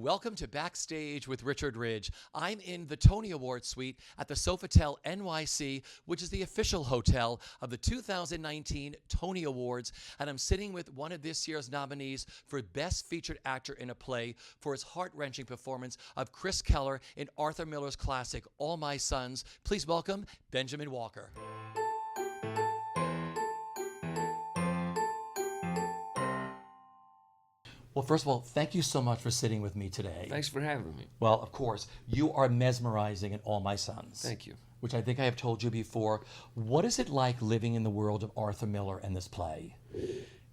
Welcome to Backstage with Richard Ridge. I'm in the Tony Award suite at the Sofitel NYC, which is the official hotel of the 2019 Tony Awards, and I'm sitting with one of this year's nominees for Best Featured Actor in a Play for his heart-wrenching performance of Chris Keller in Arthur Miller's classic All My Sons. Please welcome Benjamin Walker. Well, first of all, thank you so much for sitting with me today. Thanks for having me. Well, of course, you are mesmerizing in All My Sons. Thank you. Which I think I have told you before. What is it like living in the world of Arthur Miller and this play?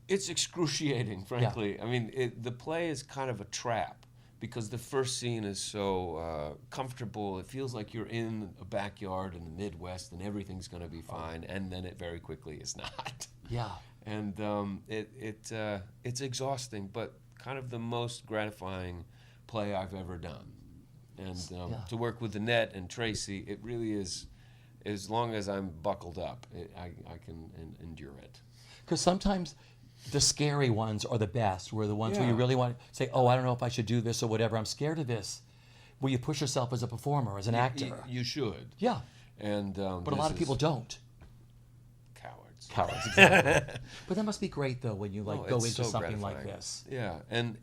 It's excruciating, frankly. Yeah. I mean, the play is kind of a trap because the first scene is so comfortable. It feels like you're in a backyard in the Midwest and everything's going to be fine, and then it very quickly is not. Yeah. And it's exhausting, but kind of the most gratifying play I've ever done. And to work with Annette and Tracy, it really is, as long as I'm buckled up, I can endure it. Because sometimes the scary ones are the best, where the ones where you really want to say, oh, I don't know if I should do this or whatever, I'm scared of this, where you push yourself as a performer, as an actor. You should. Yeah. And but a lot of people don't. Cowards, exactly. But that must be great, though, when you go into so something gratifying. like this. Yeah, and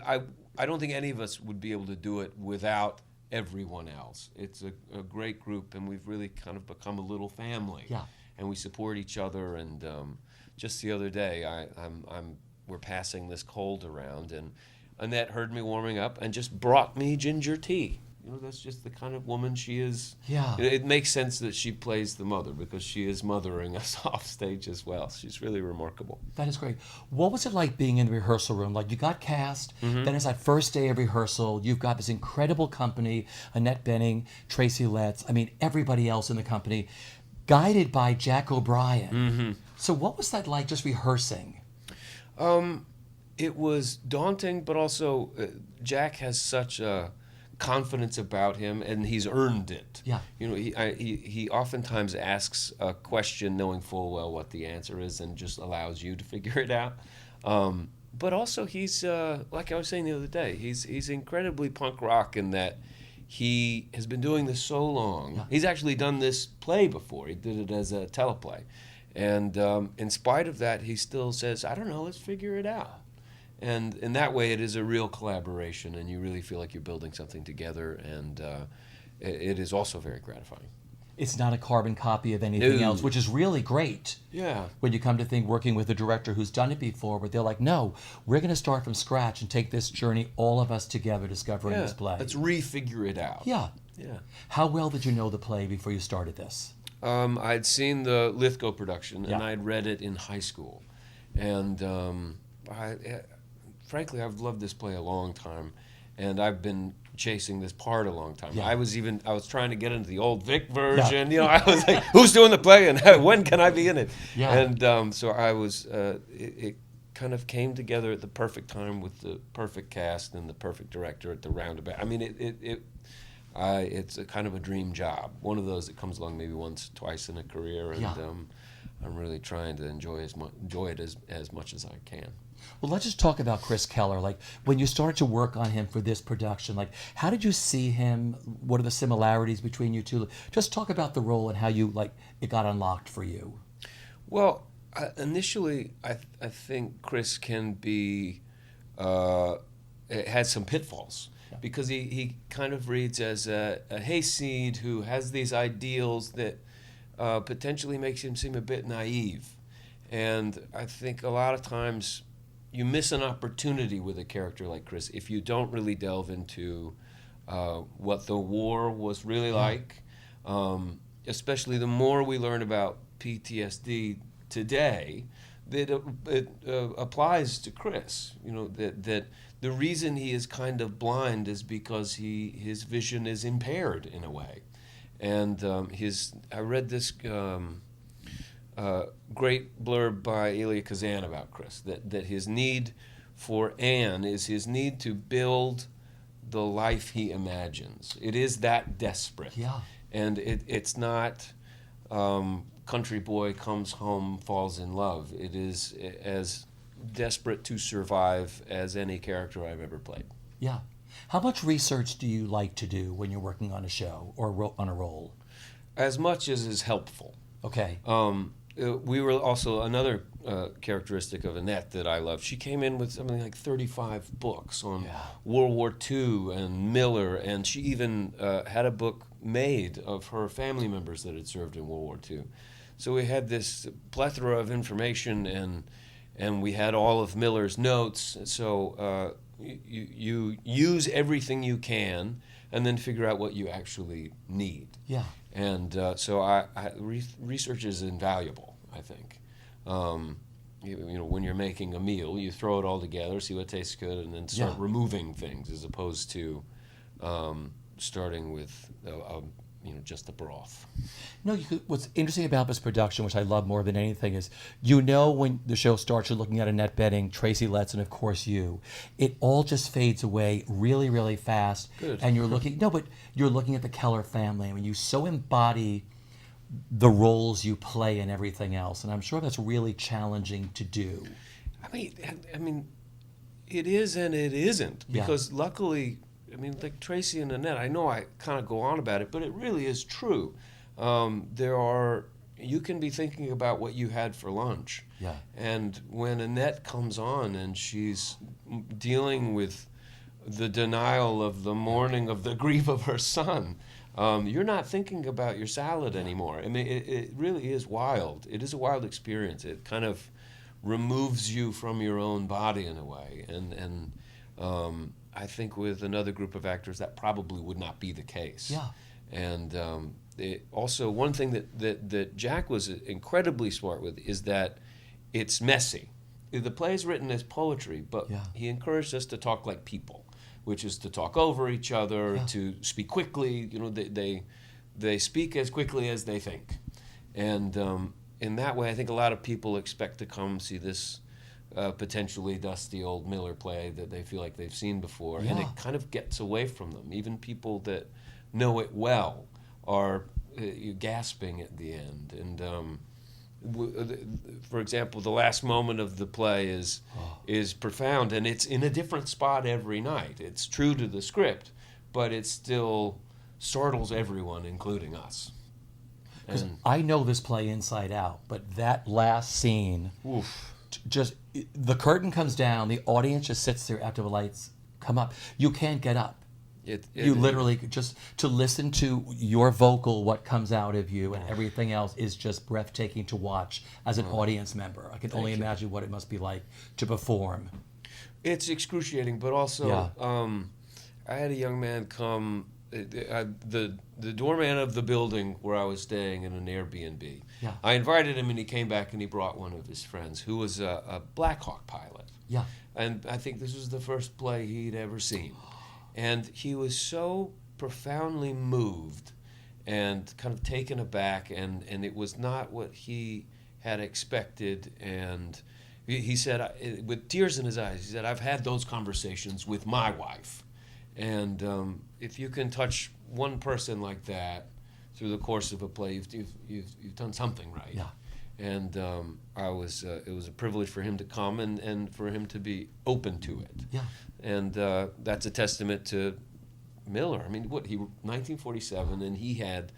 I don't think any of us would be able to do it without everyone else. It's a great group, and we've really kind of become a little family. Yeah. And we support each other. And just the other day, we're passing this cold around, and Annette heard me warming up and just brought me ginger tea. You know, that's just the kind of woman she is. Yeah. It makes sense that she plays the mother because she is mothering us off stage as well. She's really remarkable. That is great. What was it like being in the rehearsal room? Like, you got cast, then it's that first day of rehearsal. You've got this incredible company, Annette Bening, Tracy Letts, everybody else in the company, guided by Jack O'Brien. So what was that like, just rehearsing? It was daunting, but also Jack has such a confidence about him, and he's earned it. Yeah. You know, he oftentimes asks a question knowing full well what the answer is and just allows you to figure it out. But also he's, like I was saying the other day, he's incredibly punk rock in that he has been doing this so long. Yeah. He's actually done this play before. He did it as a teleplay. And in spite of that, he still says, I don't know, let's figure it out. And in that way, it is a real collaboration, and you really feel like you're building something together, and it is also very gratifying. It's not a carbon copy of anything else, which is really great. Yeah. When you come to think, working with a director who's done it before, but they're like, no, we're going to start from scratch and take this journey, all of us together, discovering this play. Let's refigure it out. Yeah. Yeah. How well did you know the play before you started this? I'd seen the Lithgow production, and I'd read it in high school. And frankly, I've loved this play a long time, and I've been chasing this part a long time. Yeah. I was trying to get into the old Vic version. You know, I was like, who's doing the play, and when can I be in it? Yeah. And so I was. It kind of came together at the perfect time with the perfect cast and the perfect director at the roundabout. I mean, it's a kind of a dream job. One of those that comes along maybe once, twice in a career, and I'm really trying to enjoy it as much as I can. Well, let's just talk about Chris Keller. Like, when you started to work on him for this production, like, how did you see him? What are the similarities between you two? Just talk about the role and how it got unlocked for you. Well, initially, I think Chris can be has some pitfalls because he kind of reads as a hayseed who has these ideals that potentially makes him seem a bit naive. And I think a lot of times you miss an opportunity with a character like Chris if you don't really delve into what the war was really like. Especially the more we learn about PTSD today, that it applies to Chris. You know, that the reason he is kind of blind is because his vision is impaired in a way. And I read this great blurb by Elia Kazan about Chris, that his need for Anne is his need to build the life he imagines. It is that desperate. Yeah. And it's not country boy comes home, falls in love. It is as desperate to survive as any character I've ever played. Yeah. How much research do you like to do when you're working on a show or on a role? As much as is helpful. Okay. We were also another characteristic of Annette that I love. She came in with something like 35 books on World War II and Miller, and she even had a book made of her family members that had served in World War II. So we had this plethora of information, and we had all of Miller's notes. So you use everything you can, and then figure out what you actually need. Yeah. And so research is invaluable, I think. When you're making a meal, you throw it all together, see what tastes good, and then start removing things, as opposed to starting with just the broth. No, what's interesting about this production, which I love more than anything, is when the show starts, you're looking at Annette Bening, Tracy Letts, and of course you. It all just fades away really, really fast. Good. And you're looking at the Keller family. I mean, you so embody the roles you play and everything else, and I'm sure that's really challenging to do. I mean, it is and it isn't, because luckily, like Tracy and Annette, I know I kind of go on about it, but it really is true. You can be thinking about what you had for lunch. Yeah. And when Annette comes on and she's dealing with the denial of the mourning of the grief of her son, you're not thinking about your salad anymore. I mean, it really is wild. It is a wild experience. It kind of removes you from your own body in a way. And I think with another group of actors, that probably would not be the case. Yeah. And also, one thing that Jack was incredibly smart with is that it's messy. The play is written as poetry, but he encouraged us to talk like people, which is to talk over each other, to speak quickly. They speak as quickly as they think. And in that way, I think a lot of people expect to come see this potentially dusty old Miller play that they feel like they've seen before, and it kind of gets away from them. Even people that know it well are gasping at the end. And for example, the last moment of the play is profound, and it's in a different spot every night. It's true to the script, but it still startles everyone, including us. Because I know this play inside out, but that last scene, just the curtain comes down, the audience just sits there after the lights come up. You can't get up. You literally just to listen to your vocal, what comes out of you, and everything else is just breathtaking to watch as an audience member. I can only imagine what it must be like to perform. It's excruciating, but also I had a young man come. The doorman of the building where I was staying in an Airbnb. Yeah. I invited him, and he came back, and he brought one of his friends who was a Black Hawk pilot. Yeah. And I think this was the first play he'd ever seen. And he was so profoundly moved and kind of taken aback, and it was not what he had expected. And he said, with tears in his eyes, he said, "I've had those conversations with my wife." And if you can touch one person like that through the course of a play, you've done something right. Yeah. And it was a privilege for him to come and for him to be open to it. Yeah. And that's a testament to Miller. I mean, 1947, and he had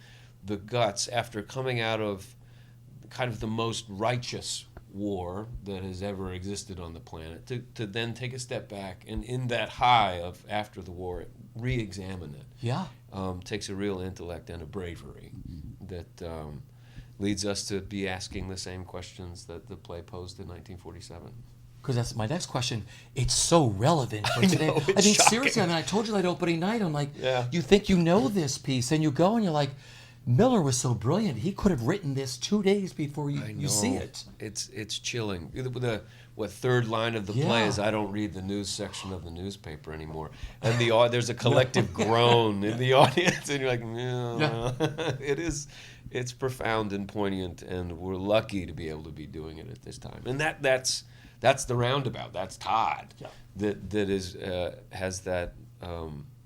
the guts, after coming out of kind of the most righteous war that has ever existed on the planet, to then take a step back and in that high of after the war, re-examine it. Yeah. Takes a real intellect and a bravery that leads us to be asking the same questions that the play posed in 1947. Because that's my next question. It's so relevant for today. know, it's I mean, shocking. seriously, I told you that opening night. I'm like, Yeah. you think you know this piece, and you go and you're like, Miller was so brilliant. He could have written this 2 days before you see it. It's chilling. The third line of the play is, "I don't read the news section of the newspaper anymore," and there's a collective groan in the audience, and you're like, no. It's profound and poignant, and we're lucky to be able to be doing it at this time. And that's the roundabout. That's Todd. Yeah. That is has that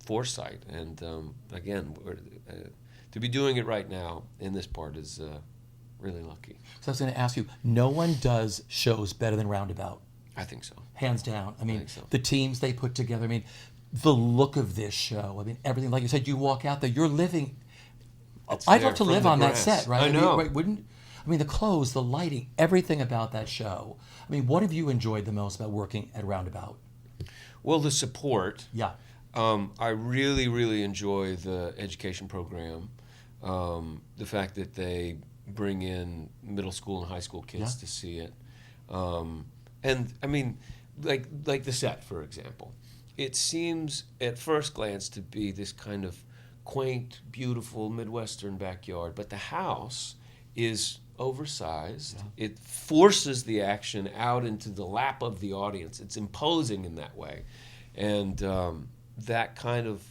foresight, and again, to be doing it right now in this part is really lucky. So I was going to ask you, no one does shows better than Roundabout. I think so. Hands down. I mean, think so. the teams they put together. I mean, the look of this show. I mean, everything, like you said, you walk out there, you're living. It's I'd there love to from live the on that grass. set, right? I know. Right, wouldn't? I mean, the clothes, the lighting, everything about that show. I mean, what have you enjoyed the most about working at Roundabout? Well, the support. Yeah. I really, really enjoy the education program. The fact that they bring in middle school and high school kids Yeah. to see it. And I mean, like the set, for example. It seems at first glance to be this kind of quaint, beautiful Midwestern backyard, but the house is oversized. Yeah. It forces the action out into the lap of the audience. It's imposing in that way. And that kind of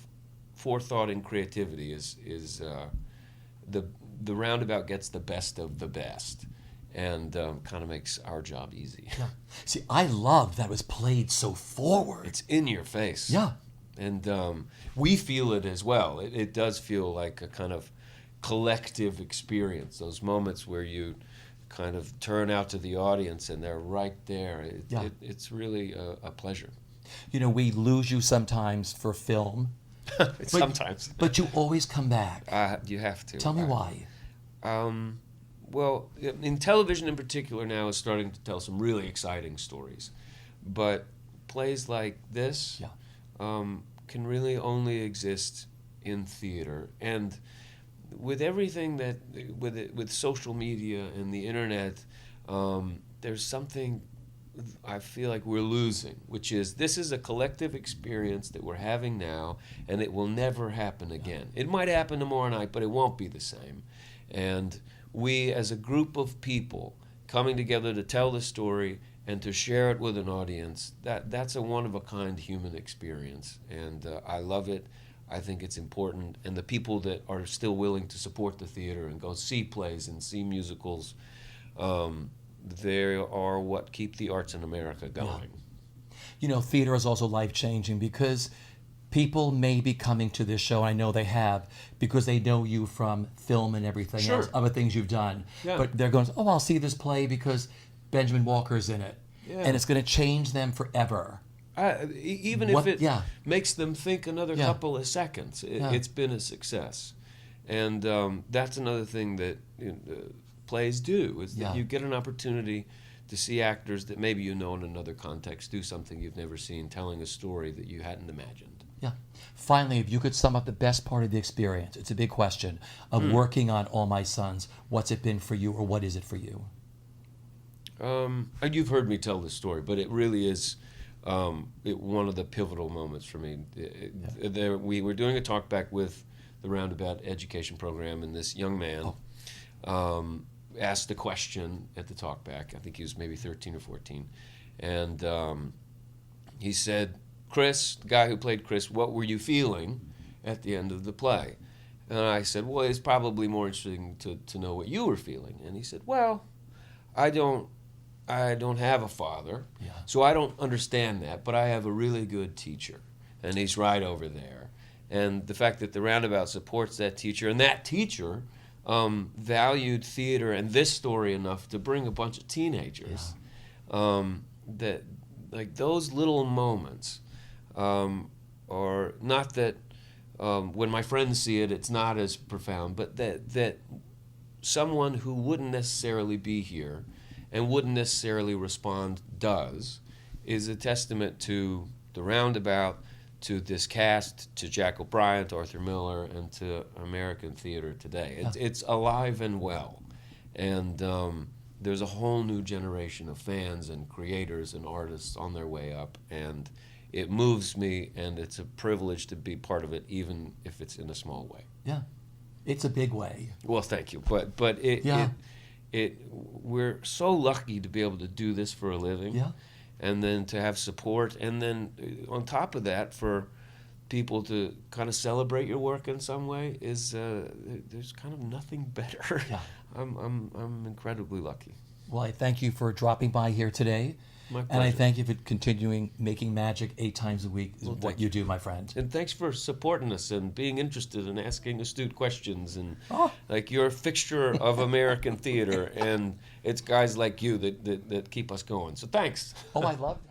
forethought and creativity is the Roundabout gets the best of the best, and kind of makes our job easy. Yeah. See, I loved that it was played so forward. It's in your face. Yeah. And we feel it as well. It does feel like a kind of collective experience. Those moments where you kind of turn out to the audience and they're right there. It's really a pleasure. You know, we lose you sometimes for film. Sometimes. But you always come back. You have to. Tell me why. Well, in television in particular now is starting to tell some really exciting stories. But plays like this Yeah. can really only exist in theater. And with everything that, with social media and the internet, there's something I feel like we're losing, which is this is a collective experience that we're having now, and it will never happen again. It might happen tomorrow night, but it won't be the same. And we, as a group of people coming together to tell the story and to share it with an audience, that's a one-of-a-kind human experience. And I love it. I think it's important. And the people that are still willing to support the theater and go see plays and see musicals, they are what keep the arts in America going. You know, theater is also life-changing because people may be coming to this show, and I know they have, because they know you from film and everything Sure. else, other things you've done. Yeah. But they're going, oh, I'll see this play because Benjamin Walker's in it. Yeah. And it's going to change them forever. Even What- if it yeah. makes them think another Yeah. couple of seconds, it's been a success. And that's another thing that plays do, is that Yeah. you get an opportunity to see actors that maybe you know in another context do something you've never seen, telling a story that you hadn't imagined. Yeah. Finally, if you could sum up the best part of the experience, it's a big question, of working on All My Sons, what's it been for you, or what is it for you? You've heard me tell this story, but it really is one of the pivotal moments for me. We were doing a talkback with the Roundabout education program, and this young man asked a question at the talkback. I think he was maybe 13 or 14. And he said, Chris, the guy who played Chris, what were you feeling at the end of the play? And I said, well, it's probably more interesting to know what you were feeling. And he said, well, I don't have a father, so I don't understand that, but I have a really good teacher, and he's right over there. And the fact that the Roundabout supports that teacher, and that teacher valued theater and this story enough to bring a bunch of teenagers, that like those little moments, or not that when my friends see it, it's not as profound, but that someone who wouldn't necessarily be here and wouldn't necessarily respond does, is a testament to the Roundabout, to this cast, to Jack O'Brien, to Arthur Miller, and to American theater today. It's alive and well. And there's a whole new generation of fans and creators and artists on their way up. And it moves me, and it's a privilege to be part of it, even if it's in a small way. Yeah. It's a big way. Well, thank you. But we're so lucky to be able to do this for a living. Yeah. And then to have support, and then on top of that, for people to kind of celebrate your work in some way, is there's kind of nothing better. Yeah. I'm incredibly lucky. Well, I thank you for dropping by here today. My And I pleasure. thank you for continuing making magic 8 times a week is Well, what thank you do, my friend. And thanks for supporting us and being interested and asking astute questions. And Oh. like, you're a fixture of American theater, and it's guys like you that keep us going. So thanks. Oh, I love that.